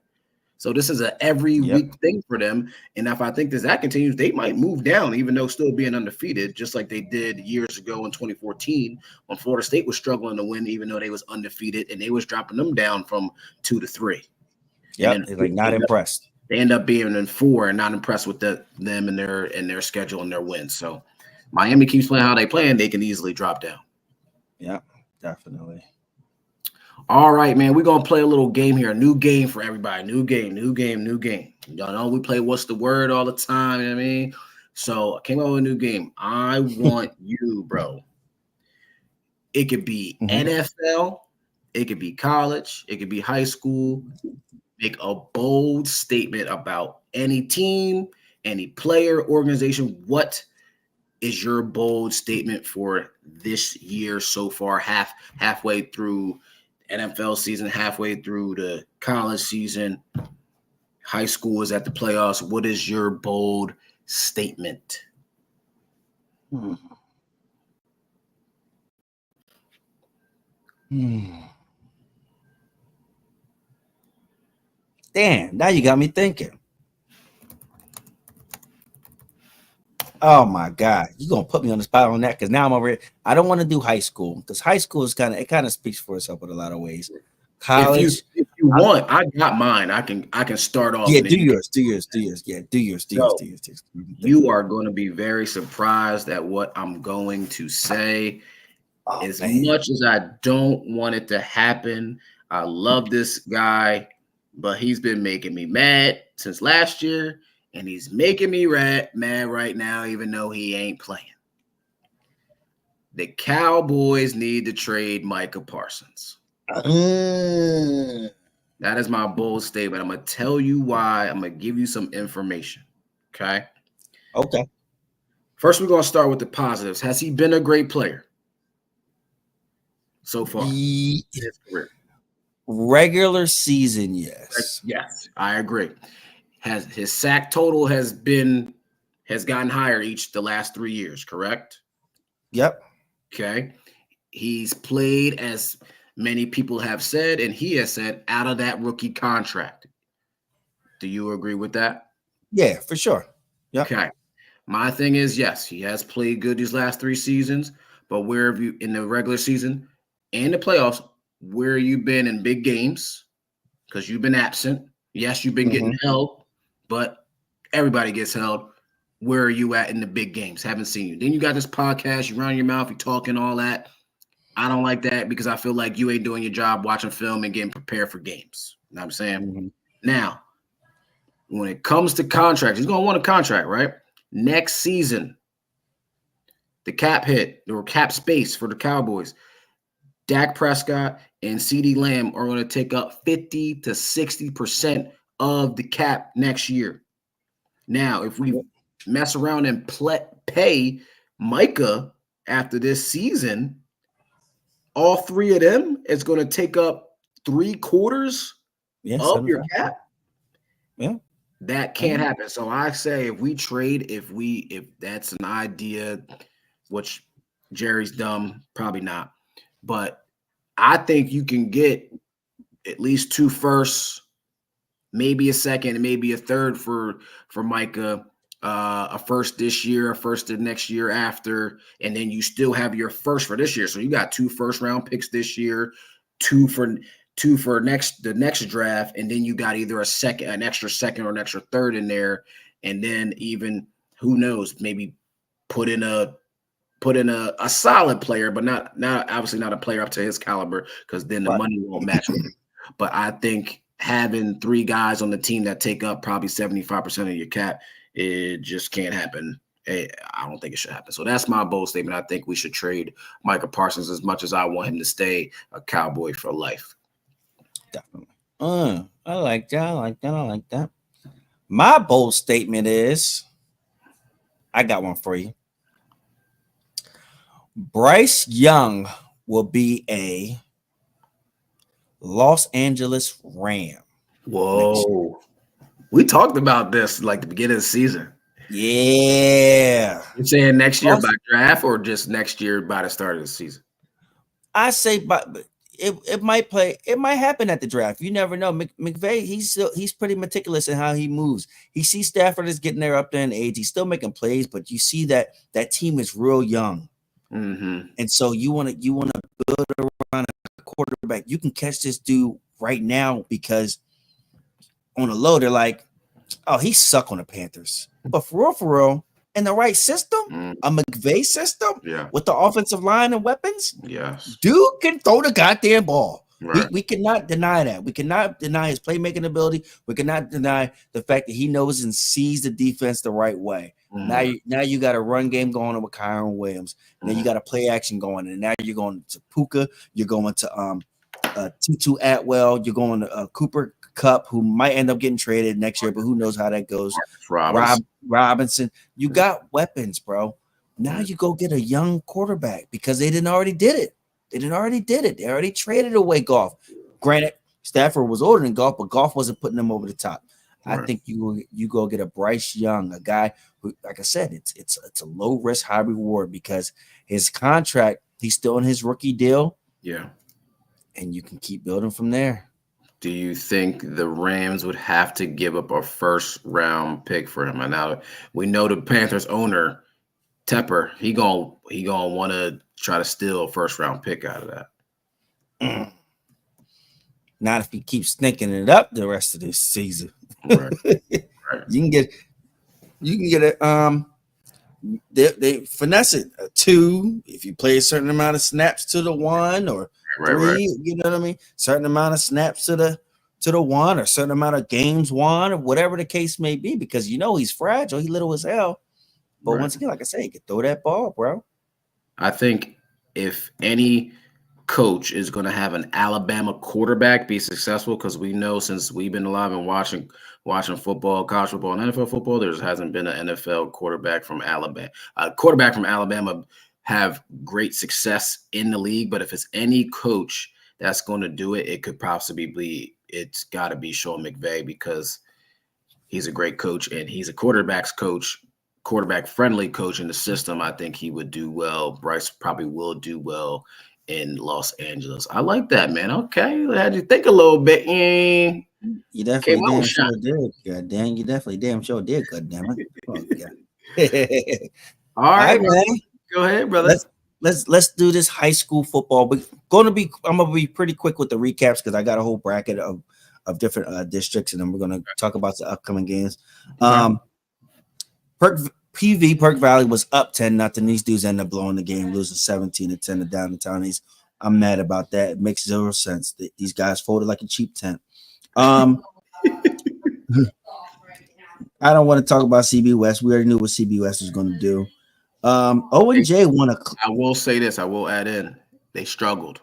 So this is a every week thing for them. And if I think that continues, they might move down, even though still being undefeated, just like they did years ago in 2014 when Florida State was struggling to win, even though they was undefeated, and they was dropping them down from 2 to 3. Yeah, they're not impressed. They end up being in 4 and not impressed with them and their schedule and their wins. So Miami keeps playing how they play, and they can easily drop down. Yeah, definitely. All right, man. We're gonna play a little game here. A new game for everybody. New game. Y'all know we play what's the word all the time. You know what I mean? So I came up with a new game. I want you, bro. It could be NFL, it could be college, it could be high school. Make a bold statement about any team, any player, organization. What is your bold statement for this year so far? Halfway through NFL season, halfway through the college season, high school is at the playoffs. What is your bold statement? Damn, now you got me thinking. Oh my God, you gonna put me on the spot on that because now I'm already. I don't want to do high school because high school is kind of speaks for itself in a lot of ways. College, if you want, I got mine. I can start off. Yeah, do yours. Yeah, do yours. You are going to be very surprised at what I'm going to say. As much as I don't want it to happen, I love this guy, but he's been making me mad since last year, and he's making me mad right now, even though he ain't playing. The Cowboys need to trade Micah Parsons. That is my bold statement. I'm going to tell you why. I'm going to give you some information. Okay. First, we're going to start with the positives. Has he been a great player so far? In his career? Regular season, yes. Yes, I agree. Has his sack total has gotten higher the last 3 years, correct? Yep. Okay. He's played, as many people have said, and he has said, out of that rookie contract. Do you agree with that? Yeah, for sure. Yep. Okay. My thing is, yes, he has played good these last 3 seasons, but where have you in the regular season and the playoffs, where you been in big games? Because you've been absent. Yes, you've been getting held, but everybody gets held. Where are you at in the big games? Haven't seen you. Then you got this podcast, you run your mouth, you talking all that. I don't like that because I feel like you ain't doing your job watching film and getting prepared for games. You know what I'm saying? Now, when it comes to contracts, he's going to want a contract, right? Next season, the cap hit or cap space for the Cowboys, Dak Prescott and CeeDee Lamb are going to take up 50 to 60% of the cap next year. Now, if we mess around and pay Micah after this season, all 3 of them is going to take up 3/4 of your cap. Yeah. That can't happen. So I say if we trade, if that's an idea, which Jerry's dumb, probably not. But I think you can get at least 2 firsts, maybe a second, and maybe a third for Micah. A first this year, a first the next year after, and then you still have your first for this year. So you got 2 first-round picks this year, 2 for the next draft, and then you got either an extra second or an extra third in there, and then even who knows, maybe put in a solid player, but not obviously not a player up to his caliber, because then the money won't match with it. But I think having 3 guys on the team that take up probably 75% of your cap, it just can't happen. I don't think it should happen. So that's my bold statement. I think we should trade Micah Parsons as much as I want him to stay a Cowboy for life. Definitely. I like that. My bold statement is, I got one for you. Bryce Young will be a Los Angeles Ram. Whoa. We talked about this like the beginning of the season. Yeah. You're saying next year by draft or just next year by the start of the season? I say, but it might play. It might happen at the draft. You never know. McVay, he's pretty meticulous in how he moves. He sees Stafford is getting there up there in age. He's still making plays, but you see that team is real young. And so you want to build around a quarterback. You can catch this dude right now because on the low, they're like, oh, he suck on the Panthers. But for real, in the right system, a McVay system with the offensive line and weapons, dude can throw the goddamn ball. Right. We cannot deny that. We cannot deny his playmaking ability. We cannot deny the fact that he knows and sees the defense the right way. Now you got a run game going on with Kyron Williams. And then you got a play action going, and now you're going to Puka. You're going to Tutu Atwell. You're going to Cooper Kupp, who might end up getting traded next year, but who knows how that goes. Robinson. You got weapons, bro. Now you go get a young quarterback because they already did it. They already traded away Goff. Granted, Stafford was older than Goff, but Goff wasn't putting them over the top. Right. I think you go get a Bryce Young, a guy who, like I said, it's a low risk, high reward because his contract, he's still in his rookie deal. Yeah. And you can keep building from there. Do you think the Rams would have to give up a first round pick for him? And now we know the Panthers owner, Tepper, he gonna want to try to steal a first round pick out of that. Not if he keeps stinking it up the rest of this season. Right. You can get it. They finesse it a 2 if you play a certain amount of snaps to the 1 or 3. You know what I mean? Certain amount of snaps to the 1 or certain amount of games 1 or whatever the case may be, because he's fragile. He little as hell. But once again, like I say, you can throw that ball, bro. I think if any coach is going to have an Alabama quarterback be successful, because we know since we've been alive and watching football, college football, and NFL football, there hasn't been an NFL quarterback from Alabama. A quarterback from Alabama have great success in the league, but if it's any coach that's going to do it, it could possibly be, it's got to be Sean McVay, because he's a great coach and he's a quarterback-friendly coach in the system. I think he would do well. Bryce probably will do well in Los Angeles. I like that, man. Okay, I had you think a little bit. You definitely damn sure did. God damn, you definitely damn sure did. God damn it. Oh, All right, man. Go ahead, brother. Let's do this high school football. I'm gonna be pretty quick with the recaps because I got a whole bracket of different districts, and then we're gonna talk about the upcoming games. Perk Valley was up 10-0. These dudes ended up blowing the game, losing 17-10 to Downtown. I'm mad about that. It makes zero sense. These guys folded like a cheap tent. I don't want to talk about CB West. We already knew what CB West was going to do. O&J won a. I will say this. I will add in. They struggled.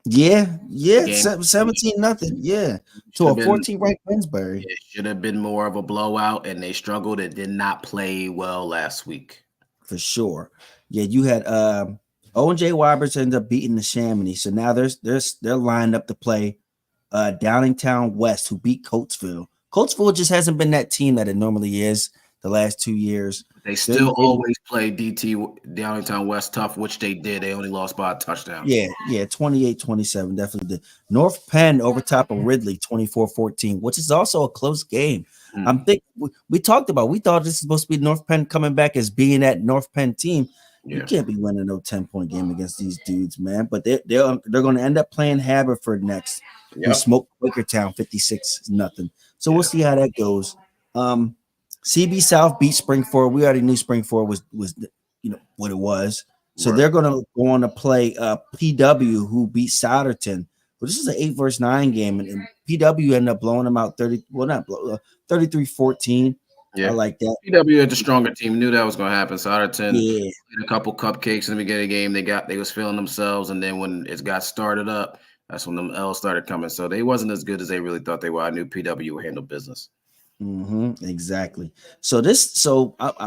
Yeah, 17-0. Yeah, to a 14-ranked Winsbury. It should have been more of a blowout, and they struggled and did not play well last week. For sure. Yeah, you had O&J Wibers ended up beating the Chamonix, so now they're lined up to play Downingtown West, who beat Coatesville. Coatesville just hasn't been that team that it normally is the last 2 years. They still always play Downingtown West tough, which they did. They only lost by a touchdown. Yeah, 28-27, definitely did. North Penn over top of Ridley, 24-14, which is also a close game. I'm thinking we talked about. We thought this is supposed to be North Penn coming back as being that North Penn team. You can't be winning no 10-point game against these dudes, man. But they're going to end up playing Haverford next. We smoked Quakertown 56-0. So we'll see how that goes. CB South beat Springford. We already knew Springford was what it was. So they're going to go on to play PW, who beat Souderton. But this is an 8-9 game, and PW ended up blowing them out 33-14. Yeah, I like that. PW had the stronger team. Knew that was going to happen. Souderton had a couple cupcakes in the beginning of the game. They was feeling themselves, and then when it got started up, that's when them L's started coming. So they wasn't as good as they really thought they were. I knew PW would handle business. Exactly. So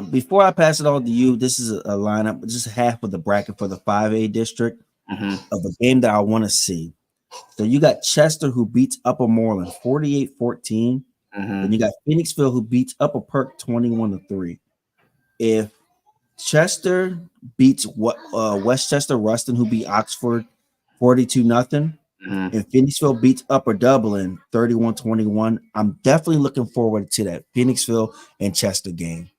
before I pass it on to you, this is a lineup, just half of the bracket for the 5A district of a game that I want to see. So you got Chester, who beats Upper Moreland 48-14. And you got Phoenixville, who beats Upper Perk 21-3. If Chester beats Westchester Ruston, who beat Oxford 42-0, and Phoenixville beats Upper Dublin 31-21, I'm definitely looking forward to that Phoenixville and Chester game.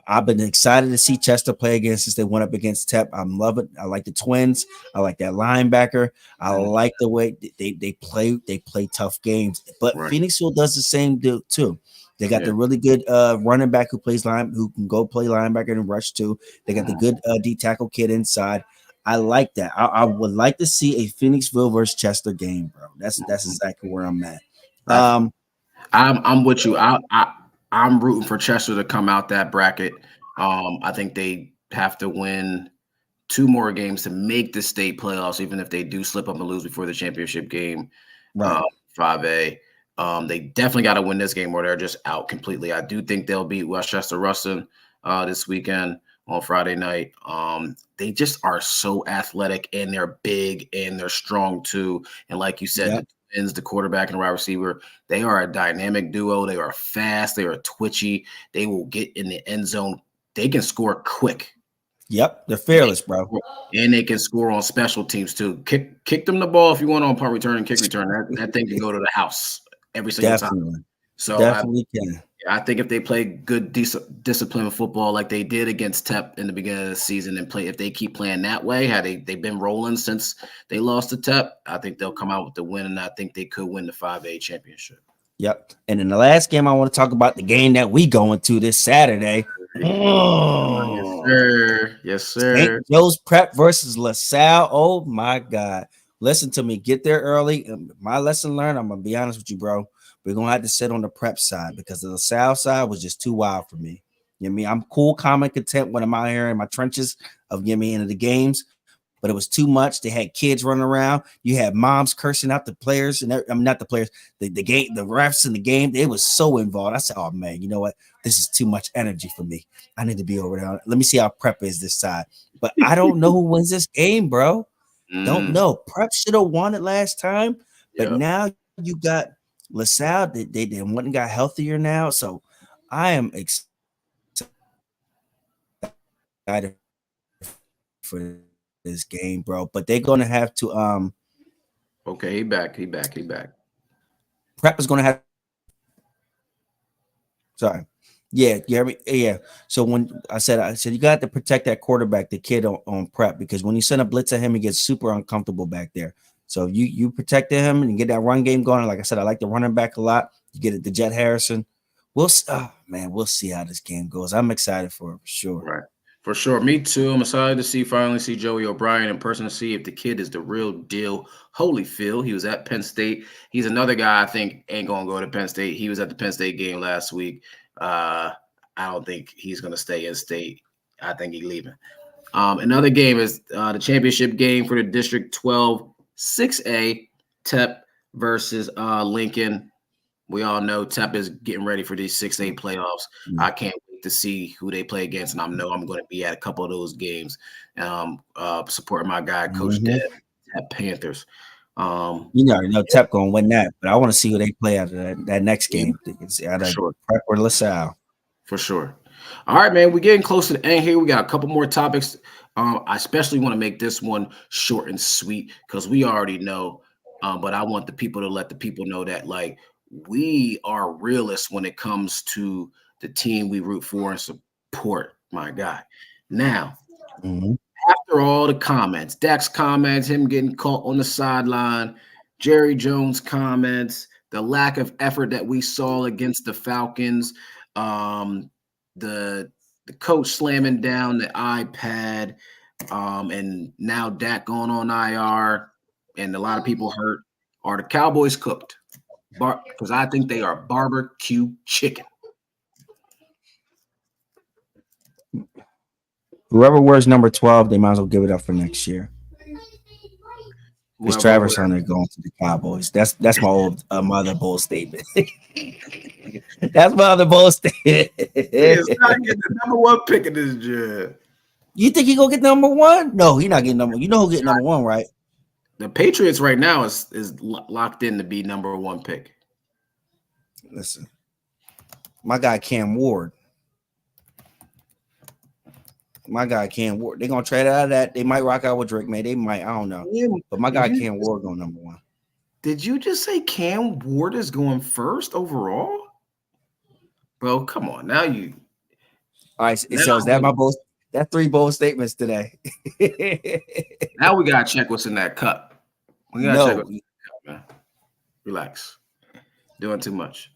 I've been excited to see Chester play again since they went up against TEP. I'm loving it. I like the twins. I like that linebacker. I like the way they play. They play tough games. But Phoenixville does the same too. They got the really good running back who can go play linebacker and rush too. They got the good D tackle kid inside. I like that. I would like to see a Phoenixville versus Chester game, bro. That's exactly where I'm at. I'm with you. I'm rooting for Chester to come out that bracket. I think they have to win 2 more games to make the state playoffs, even if they do slip up and lose before the championship game. Right. 5A. They definitely got to win this game or they're just out completely. I do think they'll beat Westchester Ruston this weekend on Friday night. They just are so athletic and they're big and they're strong too. And like you said, the quarterback and the wide receiver, they are a dynamic duo. They are fast. They are twitchy. They will get in the end zone. They can score quick. Yep, they're fearless, bro. And they can score on special teams too. Kick them the ball if you want on punt return and kick return. That thing can go to the house every single time. So definitely can. I think if they play good, disciplined football like they did against TEP in the beginning of the season and if they keep playing that way, they've been rolling since they lost to TEP, I think they'll come out with the win, and I think they could win the 5A championship. Yep. And in the last game, I want to talk about the game that we going to this Saturday. Oh, yes, sir. Yes, sir. St. Joe's Prep versus LaSalle. Oh, my God. Listen to me. Get there early. My lesson learned, I'm going to be honest with you, bro. We're going to have to sit on the Prep side because the LaSalle side was just too wild for me. You know what I mean? I'm cool, calm, and content when I'm out here in my trenches of into the games, but it was too much. They had kids running around. You had moms cursing out the players, and not the players, the game, the refs in the game. They was so involved. I said, oh, man, you know what? This is too much energy for me. I need to be over there. Let me see how Prep is this side. But I don't know who wins this game, bro. Don't know. Prep should have won it last time, but now you got LaSalle. They went and got healthier now, so I am excited for this game, bro. But they're gonna have to Okay, he back. Prep is gonna have. Sorry. Yeah, you hear me? Yeah. So when I said you got to protect that quarterback, the kid on Prep, because when you send a blitz at him, he gets super uncomfortable back there. So you protect him and get that run game going. Like I said, I like the running back a lot. You get it to Jet Harrison. We'll see how this game goes. I'm excited for it for sure. Right. For sure. Me too. I'm excited to finally see Joey O'Brien in person to see if the kid is the real deal. Holyfield. He was at Penn State. He's another guy I think ain't going to go to Penn State. He was at the Penn State game last week. I don't think he's going to stay in state. I think he's leaving. Another game is the championship game for the District 12 6A, TEP versus Lincoln. We all know TEP is getting ready for these 6A playoffs. I can't wait to see who they play against, and I know I'm going to be at a couple of those games, supporting my guy, Coach Deb at Panthers. You already know TEP going to win that, but I want to see who they play out of that next game. Out of Prep or LaSalle. For sure. All right, man, we're getting close to the end here. We got a couple more topics. I especially want to make this one short and sweet because we already know, but I want the people to let the people know that, like, we are realists when it comes to the team we root for and support, my guy. Now, after all the comments, Dak's comments, him getting caught on the sideline, Jerry Jones' comments, the lack of effort that we saw against the Falcons, the coach slamming down the iPad, and now Dak going on IR, and a lot of people hurt. Are the Cowboys cooked? Because I think they are barbecue chicken. Whoever wears number 12, they might as well give it up for next year. Because Travis Hunter going to the Cowboys. That's my old my other bold statement. That's my other bold statement. He's not getting the number 1 pick in this job. You think he gonna get number 1? No, he's not getting number 1. You know who get number 1, right? The Patriots right now is locked in to be number 1 pick. Listen, my guy Cam Ward. My guy Cam Ward. They're gonna trade out of that. They might rock out with Drake, man. They might. I don't know. But my guy Cam Ward going number 1. Did you just say Cam Ward is going first overall? Bro, come on. Now you. All right. So is that my bold? That's 3 bold statements today. Now we gotta check what's in that cup. We gotta check what's in that cup, man. Relax. Doing too much.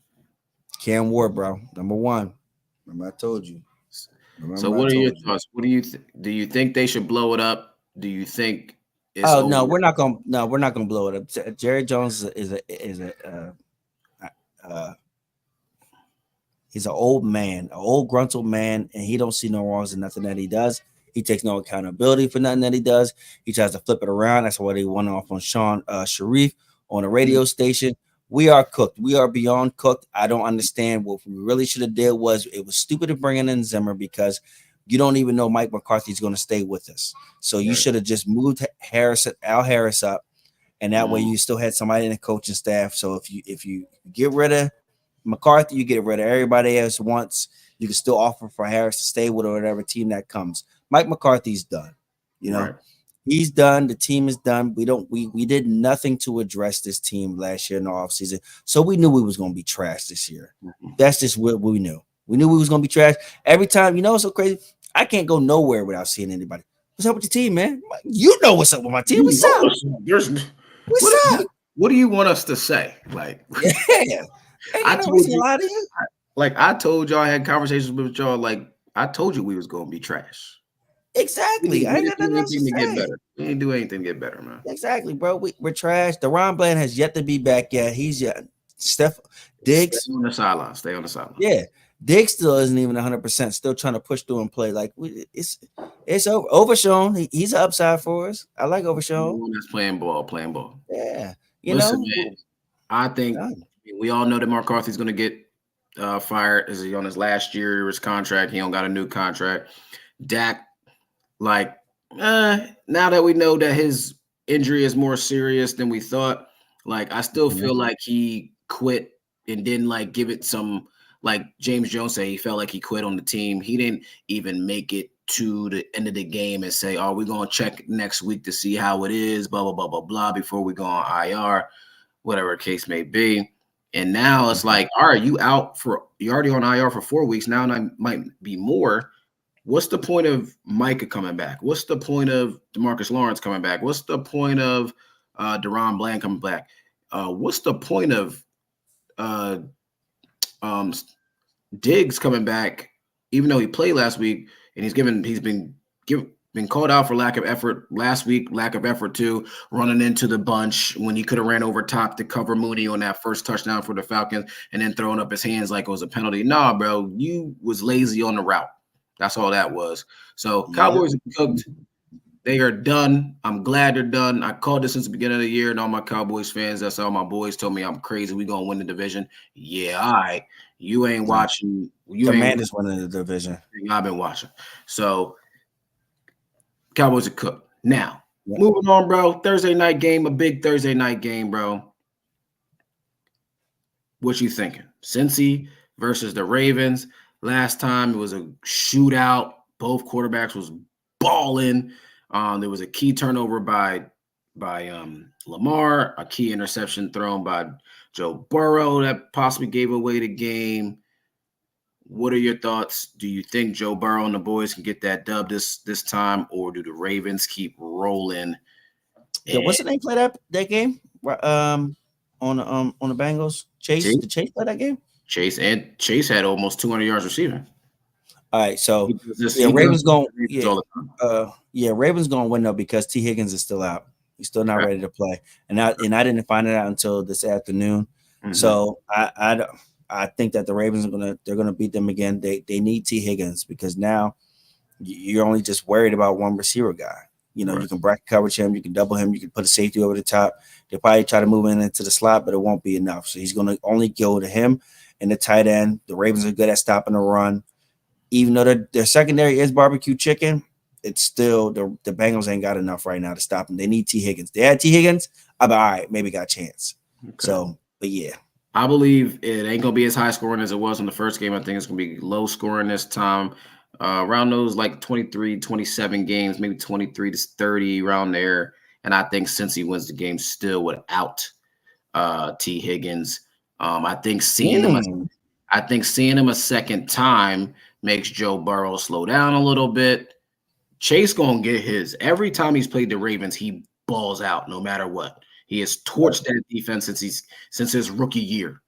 Cam Ward, bro. Number one. Remember I told you. So what are your thoughts? What do you do you think they should blow it up? Do you think it's Oh no, over? we're not gonna blow it up. Jerry Jones is a he's an old man, an old gruntled man, and he don't see no wrongs in nothing that he does. He takes no accountability for nothing that he does. He tries to flip it around. That's why they went off on Sean Sharif on a radio station. We are cooked. We are beyond cooked. I don't understand. What we really should have did was it was stupid to bring in Zimmer because you don't even know Mike McCarthy's going to stay with us. So you should have just moved Al Harris up, and that way you still had somebody in the coaching staff. So if you get rid of McCarthy, you get rid of everybody else once. You can still offer for Harris to stay with whatever team that comes. Mike McCarthy's done. You know, he's done. The team is done. We did nothing to address this team last year in the offseason. So we knew we was going to be trash this year. That's just what we knew. We knew we was going to be trash. Every time, you know, it's so crazy. I can't go nowhere without seeing anybody. What's up with your team, man? You know what's up with my team. What's up? What's up? What do you want us to say? Like, yeah. I told you, I told y'all, I had conversations with y'all. Like, I told you we was going to be trash. Exactly. I ain't got nothing else to get better. We ain't do anything to get better, man. Exactly, bro. We're trash. DaRon Bland has yet to be back yet. He's yet. Diggs. Stay on the sideline. Stay on the sideline. Yeah. Diggs still isn't even 100%. Still trying to push through and play. Like it's over. Overshown. He's an upside for us. I like Overshown. That's playing ball. Yeah. Listen, man, I think we all know that McCarthy's going to get fired. Is he on his last year of his contract? He don't got a new contract. Dak. Like, now that we know that his injury is more serious than we thought, like, I still feel like he quit and didn't, like, give it some, like James Jones said, he felt like he quit on the team. He didn't even make it to the end of the game and say, oh, we're going to check next week to see how it is, blah, blah, blah, blah, blah, before we go on IR, whatever the case may be. And now it's like, all right, you're already on IR for 4 weeks. Now it might be more. What's the point of Micah coming back? What's the point of DeMarcus Lawrence coming back? What's the point of DaRon Bland coming back? What's the point of Diggs coming back, even though he played last week and he's been called out for lack of effort last week, lack of effort too, running into the bunch when he could have ran over top to cover Mooney on that first touchdown for the Falcons and then throwing up his hands like it was a penalty. Nah, bro, you was lazy on the route. That's all that was. So Cowboys are cooked. They are done. I'm glad they're done. I called this since the beginning of the year, and all my Cowboys fans, that's all my boys told me I'm crazy. We're going to win the division. Yeah, all right. You ain't watching. Commanders winning the division. I've been watching. So Cowboys are cooked. Now, moving on, bro. Thursday night game, a big Thursday night game, bro. What you thinking? Cincy versus the Ravens. Last time it was a shootout. Both quarterbacks was balling. There was a key turnover by Lamar, a key interception thrown by Joe Burrow that possibly gave away the game. What are your thoughts? Do you think Joe Burrow and the boys can get that dub this time, or do the Ravens keep rolling? Yeah, what's the name play that game? On the Bengals, Chase. Did Chase play that game? Chase had almost 200 yards receiving. All right, so Ravens going. Ravens going to win though because T. Higgins is still out. He's still not ready to play, and I didn't find it out until this afternoon. Mm-hmm. So I think that the Ravens they're gonna beat them again. They need T. Higgins because now you're only just worried about one receiver guy. You know, you can bracket coverage him, you can double him, you can put a safety over the top. They'll probably try to move in into the slot, but it won't be enough. So he's going to only go to him and the tight end. The Ravens are good at stopping the run. Even though their secondary is barbecue chicken, it's still the Bengals ain't got enough right now to stop them. They need T. Higgins. They had T. Higgins, I'll be all right, maybe got a chance. Okay. So, but yeah. I believe it ain't going to be as high scoring as it was in the first game. I think it's going to be low scoring this time. Around those like 23, 27 games, maybe 23 to 30 around there. And I think Cincy wins the game still without T. Higgins. I think seeing him a second time makes Joe Burrow slow down a little bit. Chase gonna get his. Every time he's played the Ravens, he balls out no matter what. He has torched that defense since his rookie year.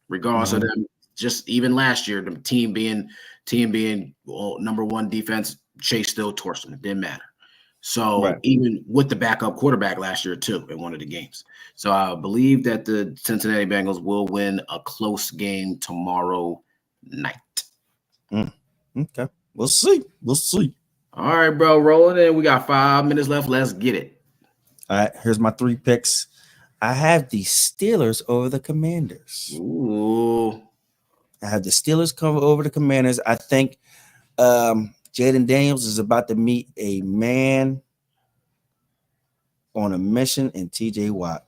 Regardless of them just even last year, the team being number one defense, Chase still torched them. It didn't matter. So even with the backup quarterback last year too in one of the games. So I believe that the Cincinnati Bengals will win a close game tomorrow night. Okay. We'll see. All right, bro. Rolling in. We got 5 minutes left. Let's get it. All right. Here's my 3 picks. I have the Steelers over the Commanders. Ooh. I have the Steelers cover over the Commanders. I think Jaden Daniels is about to meet a man on a mission in TJ Watt.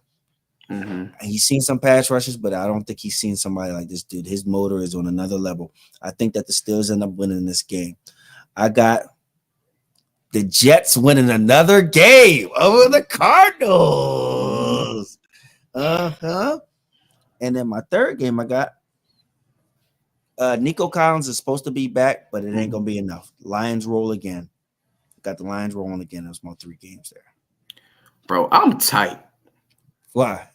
He's seen some pass rushes, but I don't think he's seen somebody like this dude. His motor is on another level. I think that the Steelers end up winning this game. I got the Jets winning another game over the Cardinals. And then my third game, I got Nico Collins is supposed to be back, but it ain't gonna be enough. Lions roll again. Got the Lions rolling again. Those my 3 games there. Bro, I'm tight. Why?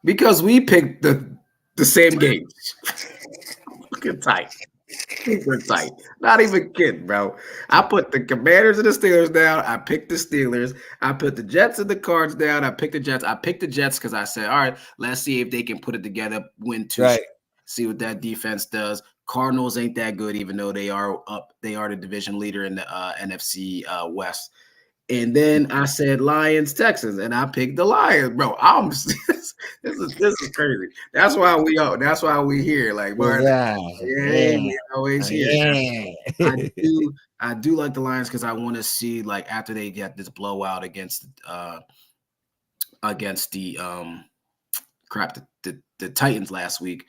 Because we picked the same games. Fucking tight. Super tight. Not even kidding, bro. I put the Commanders and the Steelers down. I picked the Steelers. I put the Jets and the Cards down. I picked the Jets. I picked the Jets because I said, all right, let's see if they can put it together, win 2. Right. See what that defense does. Cardinals ain't that good, even though they are up. They are the division leader in the NFC West. And then I said Lions, Texans, and I picked the Lions, bro. This is crazy. That's why we are. That's why we here. Like, Martin, we always here. I do like the Lions because I want to see, like, after they get this blowout against the Titans last week.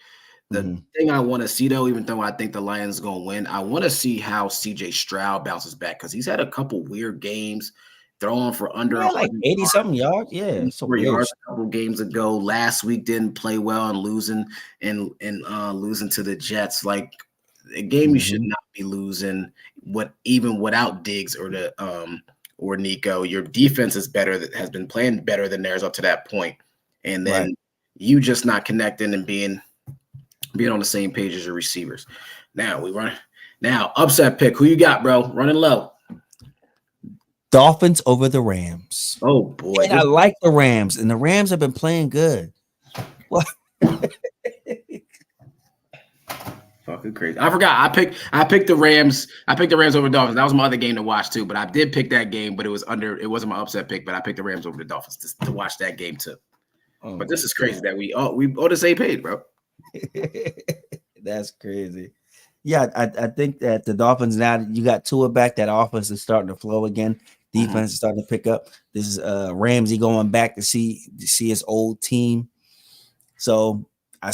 The thing I want to see, though, even though I think the Lions are going to win, I want to see how C.J. Stroud bounces back because he's had a couple weird games throwing for under like 80-something yards. Yeah, so yards a couple games ago. Last week didn't play well and losing to the Jets. Like a game you should not be losing. Even without Diggs or or Nico, your defense is better. That has been playing better than theirs up to that point, and then you just not connecting and being on the same page as your receivers. Now upset pick. Who you got, bro? Running low. Dolphins over the Rams. Oh boy. And I like the Rams, and the Rams have been playing good. What? Fucking crazy. I forgot. I picked the Rams. I picked the Rams over the Dolphins. That was my other game to watch too. But I did pick that game, but it wasn't my upset pick, but I picked the Rams over the Dolphins to watch that game too. But this is crazy that we all the same page, bro. That's crazy. Yeah, I think that the Dolphins, now that you got Tua back, that offense is starting to flow again. Defense is starting to pick up. This is Ramsey going back to see his old team. So I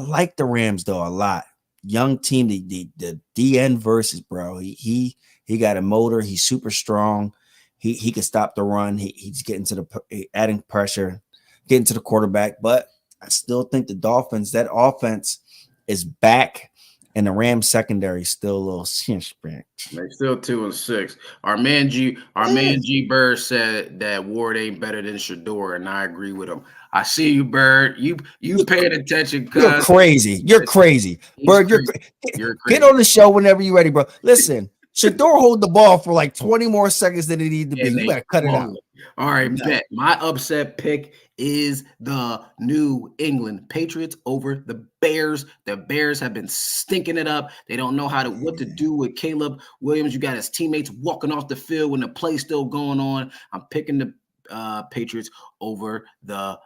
like the Rams though a lot. Young team, the DN versus, bro. He got a motor. He's super strong. He can stop the run. He's getting to adding pressure, getting to the quarterback. But I still think the Dolphins, that offense is back. And the Rams secondary is still a little cinch. They're still 2-6. Our man G Bird said that Ward ain't better than Shador, and I agree with him. I see you, Bird. You paying attention? You're crazy. You're crazy, Bird. You're crazy. Get on the show whenever you're ready, bro. Listen, Shador hold the ball for like 20 more seconds than it needs to be. You better cut it out. All right, bet. My upset pick is the New England Patriots over the Bears. The Bears have been stinking it up. They don't know what to do with Caleb Williams. You got his teammates walking off the field when the play's still going on. I'm picking the Patriots over the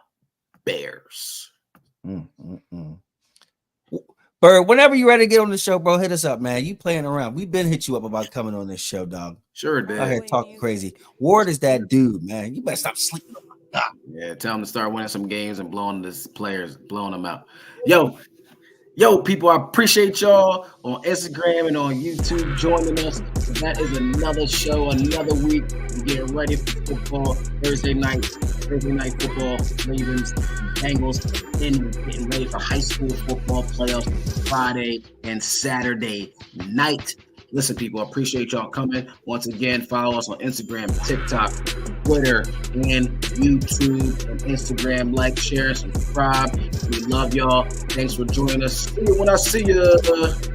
Bears. Bird, whenever you're ready to get on the show, bro, hit us up, man. You playing around. We've been hit you up about coming on this show, dog. Sure did. Out here talking crazy. Ward is that dude, man. You better stop sleeping on my God. Yeah, tell him to start winning some games and blowing them out. Yo, people, I appreciate y'all on Instagram and on YouTube joining us. That is another show, another week. We're getting ready for football. Thursday night football, Ravens, Bengals, and getting ready for high school football playoffs Friday and Saturday night. Listen, people, I appreciate y'all coming. Once again, follow us on Instagram, TikTok, Twitter, and YouTube and Instagram. Like, share, and subscribe. We love y'all. Thanks for joining us. See you when I see you.